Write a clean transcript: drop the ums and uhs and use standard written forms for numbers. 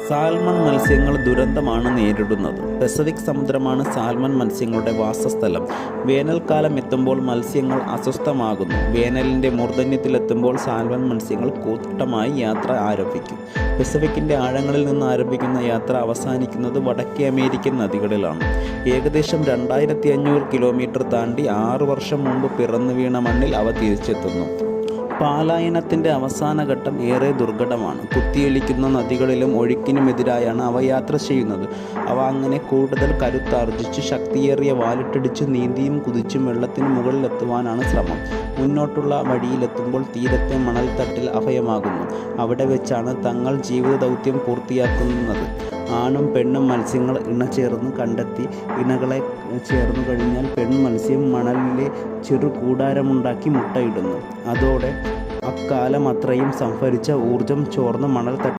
Salmon മത്സ്യങ്ങൾ ദുരന്തമാണ് നേരിടുന്നത്. പസഫിക് സമുദ്രമാണ് സാൽമൺ മത്സ്യങ്ങളുടെ വാസസ്ഥലം. വേനൽക്കാലം എത്തുമ്പോൾ മത്സ്യങ്ങൾ അസ്വസ്ഥമാകുന്നു. വേനലിൻ്റെ മൂർധന്യത്തിലെത്തുമ്പോൾ സാൽമൺ മത്സ്യങ്ങൾ കൂട്ടമായി യാത്ര ആരംഭിക്കും. പസഫിക്കിൻ്റെ ആഴങ്ങളിൽ നിന്ന് ആരംഭിക്കുന്ന യാത്ര അവസാനിക്കുന്നത് വടക്കേ അമേരിക്കൻ നദികളിലാണ്. ഏകദേശം 2500 കിലോമീറ്റർ താണ്ടി 6 വർഷം മുമ്പ് പിറന്നു വീണ മണ്ണിൽ അവ തിരിച്ചെത്തുന്നു. പലായനത്തിൻ്റെ അവസാന ഘട്ടം ഏറെ ദുർഘടമാണ്. കുത്തിയൊലിക്കുന്ന നദികളിലും ഒഴുക്കിനുമെതിരായാണ് അവ യാത്ര ചെയ്യുന്നത്. അവ അങ്ങനെ കൂടുതൽ കരുത്താർജിച്ച് ശക്തിയേറിയ വാലിട്ടടിച്ച് നീന്തിയും കുതിച്ചും വെള്ളത്തിന് മുകളിലെത്തുവാനാണ് ശ്രമം. മുന്നോട്ടുള്ള വഴിയിലെത്തുമ്പോൾ തീരത്തെ മണൽത്തട്ടിൽ അഭയമാകുന്നു. അവിടെ വെച്ചാണ് തങ്ങൾ ജീവിത ദൗത്യം പൂർത്തിയാക്കുന്നത്. ആണും പെണ്ണും മത്സ്യങ്ങൾ ഇണചേർന്ന് കണ്ടെത്തി. ഇണകളെ ചേർന്നു കഴിഞ്ഞാൽ പെൺമത്സ്യം മണലിലെ ചെറു കൂടാരമുണ്ടാക്കി മുട്ടയിടുന്നു. അതോടെ അക്കാലം അത്രയും സംഭരിച്ച ഊർജം ചോർന്ന് മണൽ